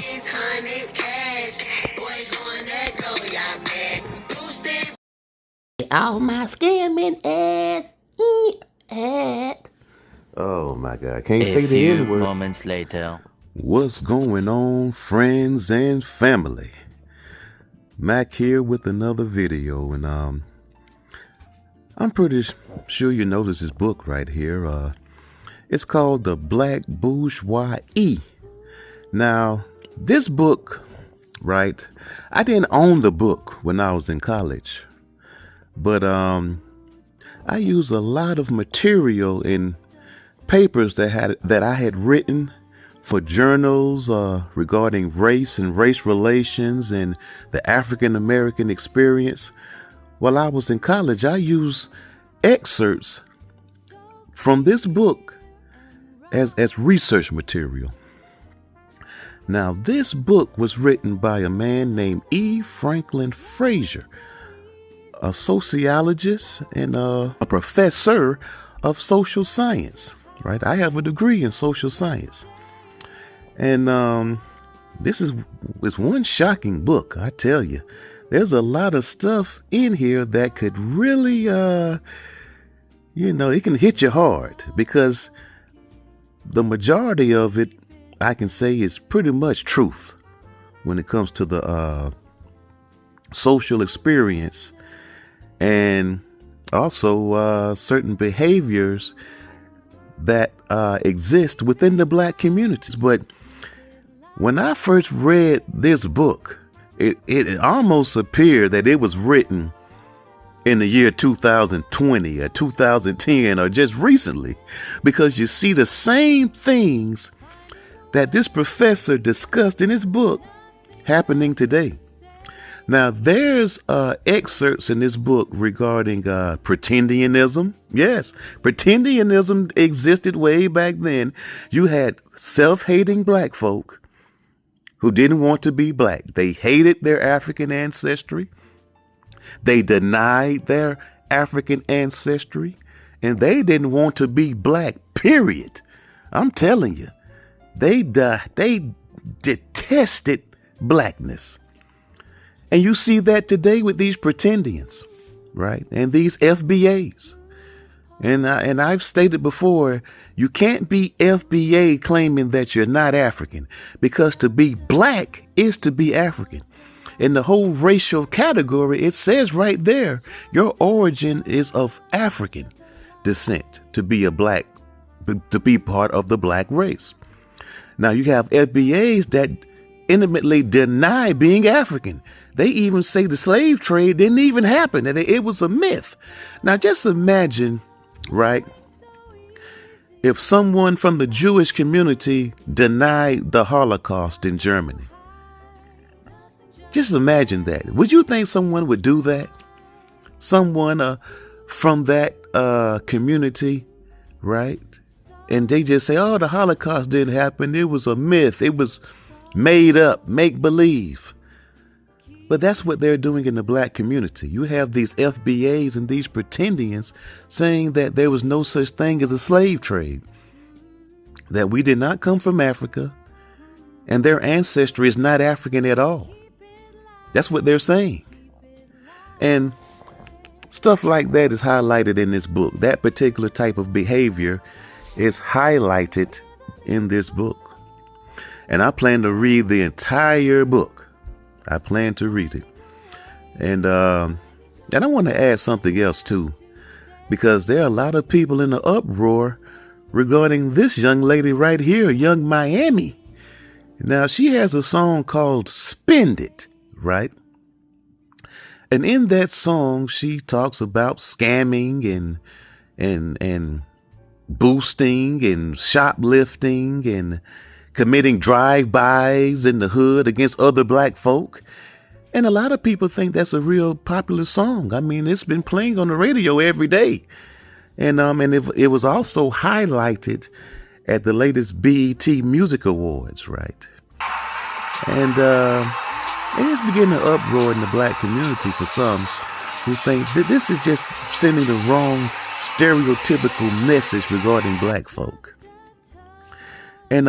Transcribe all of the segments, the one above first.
these honeys cash. Boy, going that go, y'all bet. Boosted. All my scamming ass. At. Oh my God. Can't A say the few N word. moments later. What's going on, friends and family? Mac here with another video, and I'm pretty sure you noticed this book right here. It's called The Black Bourgeoisie. Now, this book, right? I didn't own the book when I was in college, but I used a lot of material in papers that I had written for journals regarding race and race relations and the African American experience. While I was in college, I used excerpts from this book as research material. Now, this book was written by a man named E. Franklin Frazier, a sociologist and a professor of social science, right? I have a degree in social science. And this is one shocking book, I tell you. There's a lot of stuff in here that could really, it can hit you hard, because the majority of it, I can say, is pretty much truth when it comes to the social experience and also certain behaviors that exist within the black communities. But when I first read this book, it almost appeared that it was written in the year 2020 or 2010 or just recently, because you see the same things that this professor discussed in his book happening today. Now, there's excerpts in this book regarding pretendianism. Yes, pretendianism existed way back then. You had self-hating black folk who didn't want to be black. They hated their African ancestry. They denied their African ancestry, and they didn't want to be black, period. I'm telling you, they detested blackness. And you see that today with these pretendians, right? And these FBAs. And I've stated before, you can't be FBA claiming that you're not African, because to be black is to be African. In the whole racial category, it says right there, your origin is of African descent to be to be part of the black race. Now you have FBAs that intimately deny being African. They even say the slave trade didn't even happen, and it was a myth. Now just imagine, right, if someone from the Jewish community denied the Holocaust in Germany. Just imagine that. Would you think someone would do that? Someone from that community, right? And they just say, oh, the Holocaust didn't happen. It was a myth. It was made up, make believe. But that's what they're doing in the black community. You have these FBAs and these pretendians saying that there was no such thing as a slave trade, that we did not come from Africa, and their ancestry is not African at all. That's what they're saying. And stuff like that is highlighted in this book. That particular type of behavior is highlighted in this book. And I plan to read the entire book. I plan to read it. And I want to add something else too, because there are a lot of people in the uproar regarding this young lady right here, Young Miami. Now, she has a song called Spend It, right? And in that song, she talks about scamming and boosting and shoplifting and committing drive-bys in the hood against other black folk. And a lot of people think that's a real popular song. I mean, it's been playing on the radio every day. And it was also highlighted at the latest BET Music Awards, right? And it's beginning to uproar in the black community for some who think that this is just sending the wrong stereotypical message regarding black folk. And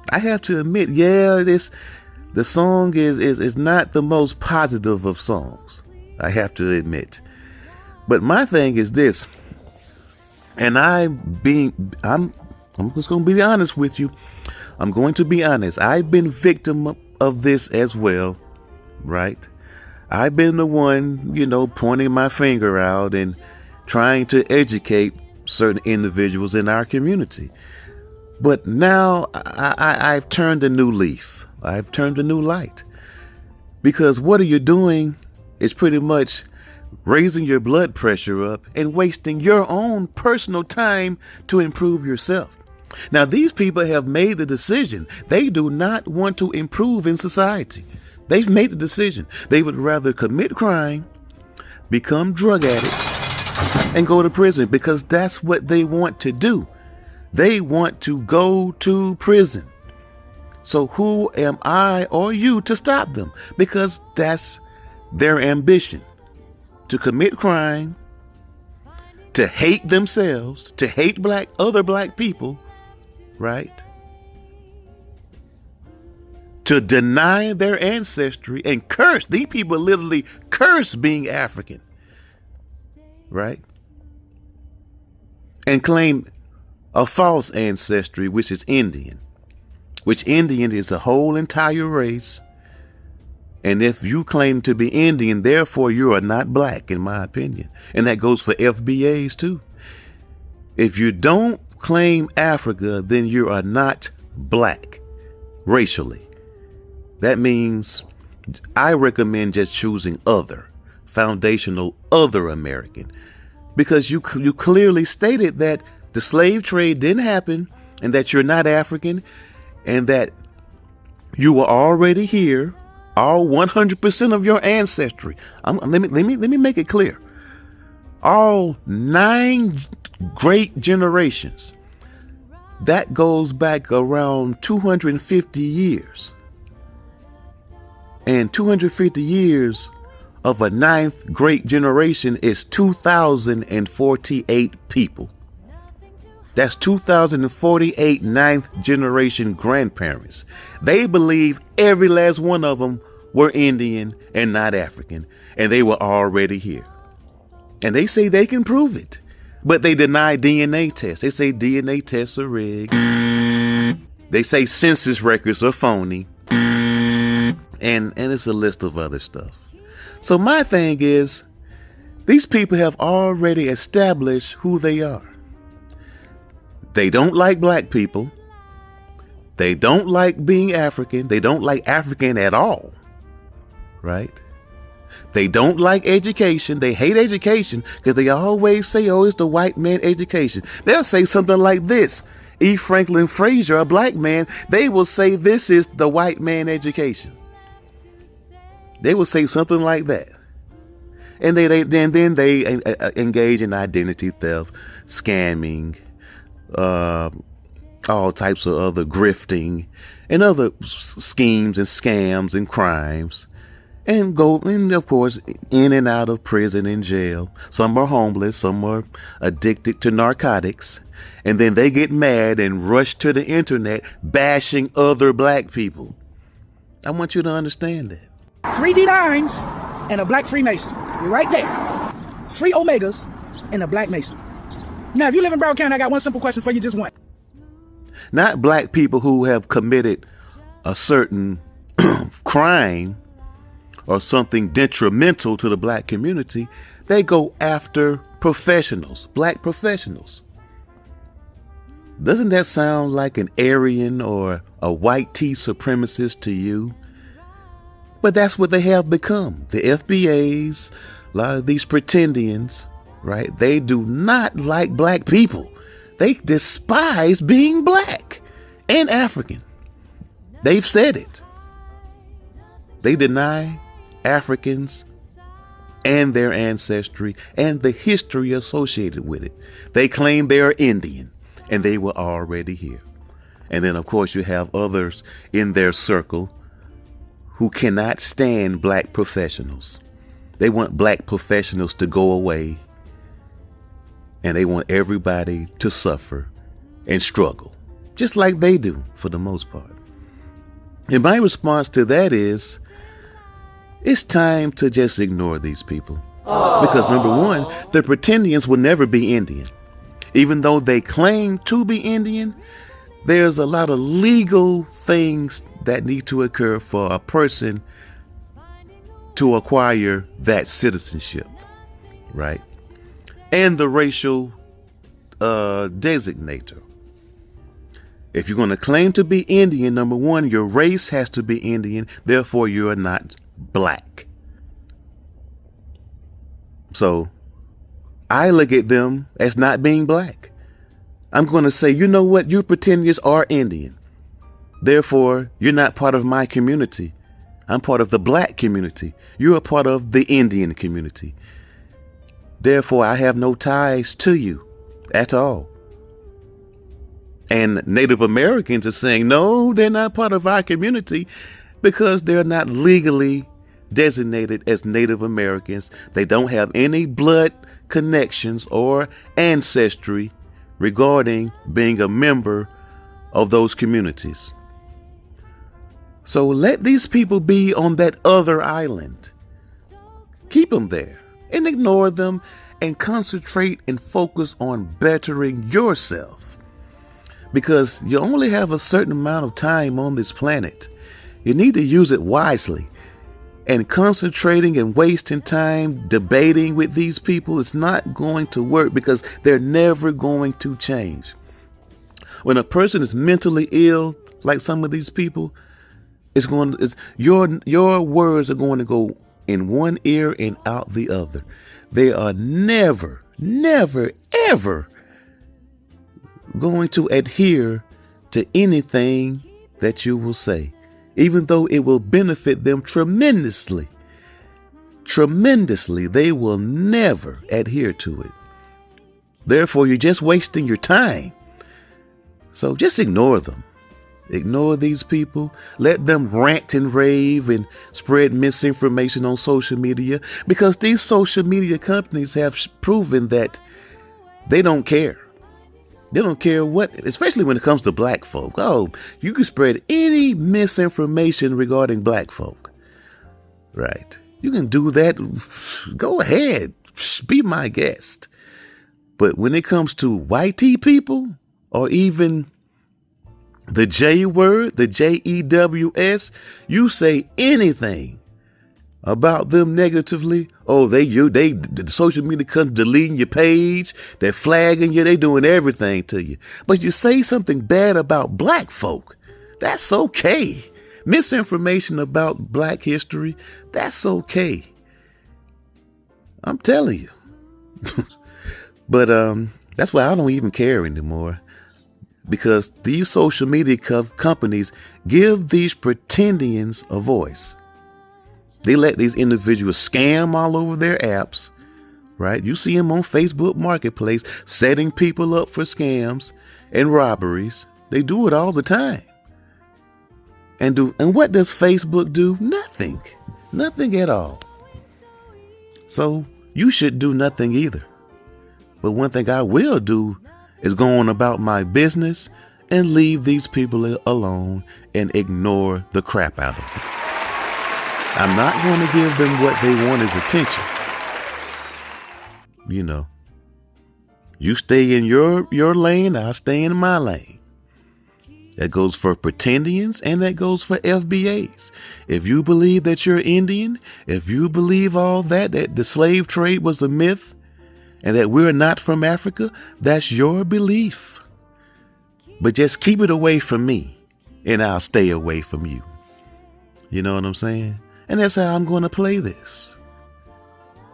I have to admit, yeah, the song is not the most positive of songs. I have to admit. But my thing is this, and I'm just going to be honest with you. I'm going to be honest. I've been victim of this as well, right? I've been the one, pointing my finger out and trying to educate certain individuals in our community. But now I've turned a new leaf. I've turned a new light. Because what are you doing is pretty much raising your blood pressure up and wasting your own personal time to improve yourself. Now, these people have made the decision. They do not want to improve in society. They've made the decision. They would rather commit crime, become drug addicts, and go to prison because that's what they want to do. They want to go to prison. So who am I or you to stop them? Because that's their ambition. To commit crime, to hate themselves, to hate other black people, right? To deny their ancestry and curse. These people literally curse being African, right? And claim a false ancestry, which is Indian, which Indian is a whole entire race. And if you claim to be Indian, therefore you are not black, in my opinion. And that goes for FBAs too. If you don't claim Africa, then you are not black racially. That means I recommend just choosing other, foundational other American, because you clearly stated that the slave trade didn't happen and that you're not African and that you were already here, all 100% of your ancestry. Let me make it clear. All 9 great generations. That goes back around 250 years. And 250 years of a 9th great generation is 2,048 people. That's 2,048 9th generation grandparents. They believe every last one of them were Indian and not African, and they were already here. And they say they can prove it, but they deny DNA tests. They say DNA tests are rigged. They say census records are phony. And it's a list of other stuff. So my thing is, these people have already established who they are. They don't like black people. They don't like being African. They don't like African at all. Right? They don't like education. They hate education because they always say, oh, it's the white man education. They'll say something like this. E. Franklin Frazier, a black man, they will say this is the white man education. They will say something like that. And they engage in identity theft, scamming, all types of other grifting and other schemes and scams and crimes, and go, and of course, in and out of prison and jail. Some are homeless, some are addicted to narcotics, and then they get mad and rush to the internet bashing other black people. I want you to understand that. 3 D9s and a black Freemason. You're right there. 3 Omegas and a black Mason. Now, if you live in Broward County, I got one simple question for you, just one. Not black people who have committed a certain crime or something detrimental to the black community. They go after professionals, black professionals. Doesn't that sound like an Aryan or a white tea supremacist to you? But that's what they have become. The FBAs, a lot of these pretendians, right? They do not like black people. They despise being black and African. They've said it. They deny Africans and their ancestry and the history associated with it. They claim they are Indian and they were already here. And then, of course, you have others in their circle who cannot stand black professionals. They want black professionals to go away, and they want everybody to suffer and struggle, just like they do for the most part. And my response to that is, it's time to just ignore these people. Because number one, the Pretendians will never be Indian. Even though they claim to be Indian, there's a lot of legal things that need to occur for a person to acquire that citizenship, right? And the racial designator. If you're going to claim to be Indian, number one, your race has to be Indian. Therefore, you are not black. So I look at them as not being black. I'm going to say, you know what? You Pretendians are Indian. Therefore, you're not part of my community. I'm part of the black community. You're a part of the Indian community. Therefore, I have no ties to you at all. And Native Americans are saying, no, they're not part of our community because they're not legally designated as Native Americans. They don't have any blood connections or ancestry regarding being a member of those communities. So let these people be on that other island. Keep them there and ignore them and concentrate and focus on bettering yourself. Because you only have a certain amount of time on this planet. You need to use it wisely. And concentrating and wasting time debating with these people is not going to work because they're never going to change. When a person is mentally ill, like some of these people, your words are going to go in one ear and out the other. They are never, ever going to adhere to anything that you will say, even though it will benefit them tremendously. They will never adhere to it. Therefore, you're just wasting your time. So just ignore them. Ignore these people. Let them rant and rave and spread misinformation on social media, because these social media companies have proven that they don't care. They don't care what, especially when it comes to black folk. Oh, you can spread any misinformation regarding black folk. Right. You can do that. Go ahead. Be my guest. But when it comes to whitey people, or even the J word, the JEWS, you say anything about them negatively. Oh, the social media comes deleting your page. They're flagging you. They're doing everything to you. But you say something bad about black folk, that's okay. Misinformation about black history, that's okay. I'm telling you. But that's why I don't even care anymore. Because these social media companies give these Pretendians a voice. They let these individuals scam all over their apps, right? You see them on Facebook Marketplace setting people up for scams and robberies. They do it all the time. And what does Facebook do? Nothing at all. So you should do nothing either. But one thing I will do is go on about my business and leave these people alone and ignore the crap out of them. I'm not going to give them what they want as attention. You know, you stay in your lane, I'll stay in my lane. That goes for Pretendians and that goes for FBAs. If you believe that you're Indian, if you believe all that the slave trade was a myth and that we're not from Africa, that's your belief. But just keep it away from me and I'll stay away from you. You know what I'm saying? And that's how I'm going to play this.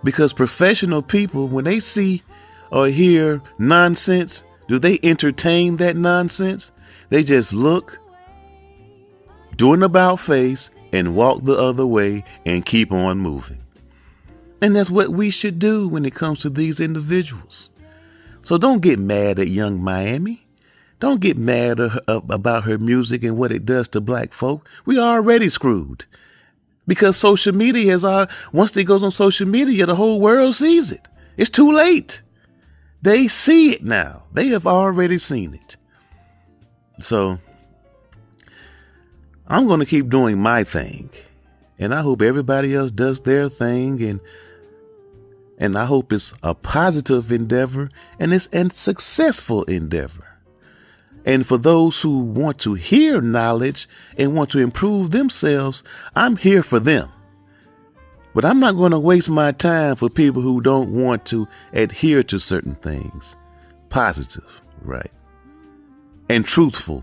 Because professional people, when they see or hear nonsense, do they entertain that nonsense? They just look, do an about face, and walk the other way and keep on moving. And that's what we should do when it comes to these individuals. So don't get mad at Young Miami. Don't get mad about her music and what it does to black folk. We are already screwed. Because social media once it goes on social media, the whole world sees it. It's too late. They see it now. They have already seen it. So I'm going to keep doing my thing. And I hope everybody else does their thing. And I hope it's a positive endeavor and it's a successful endeavor. And for those who want to hear knowledge and want to improve themselves, I'm here for them. But I'm not going to waste my time for people who don't want to adhere to certain things. Positive, right? And truthful,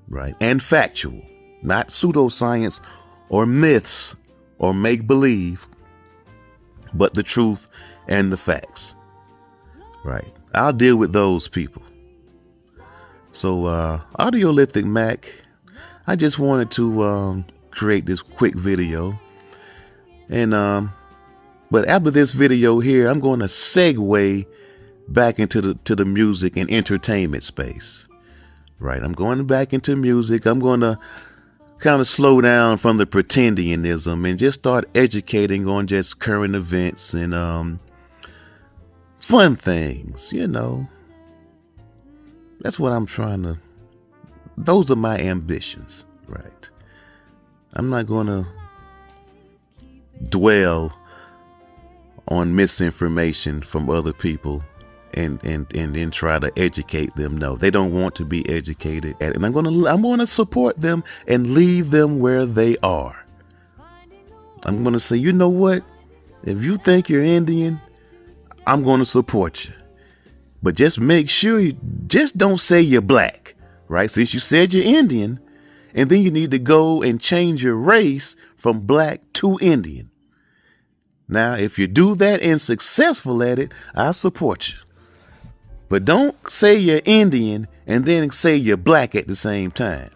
right? And factual, not pseudoscience or myths or make believe, but the truth and the facts, right? I'll deal with those people. So, Audiolithic Mac, I just wanted to create this quick video. And but after this video here, I'm going to segue back into the music and entertainment space. Right. I'm going back into music. I'm going to kind of slow down from the pretendianism and just start educating on just current events and fun things, you know. That's what I'm trying to. Those are my ambitions, right? I'm not going to dwell on misinformation from other people and then try to educate them. No, they don't want to be educated. And I'm going to support them and leave them where they are. I'm going to say, you know what? If you think you're Indian, I'm going to support you. But just make sure you just don't say you're black, right? Since you said you're Indian, and then you need to go and change your race from black to Indian. Now, if you do that and successful at it, I support you. But don't say you're Indian and then say you're black at the same time.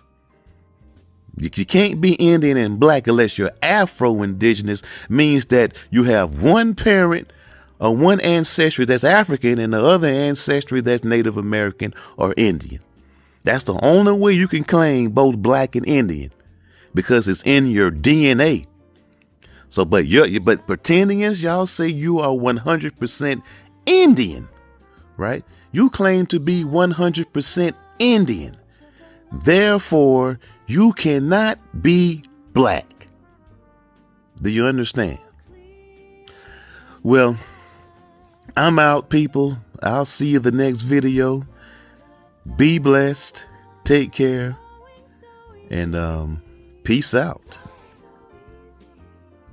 You can't be Indian and black unless you're Afro-Indigenous, means that you have one parent or one ancestry that's African and the other ancestry that's Native American or Indian. That's the only way you can claim both black and Indian, because it's in your DNA. So, but pretendians, y'all say you are 100% Indian, right? You claim to be 100% Indian. Therefore, you cannot be black. Do you understand? Well, I'm out, people. I'll see you the next video. Be blessed. Take care. And peace out.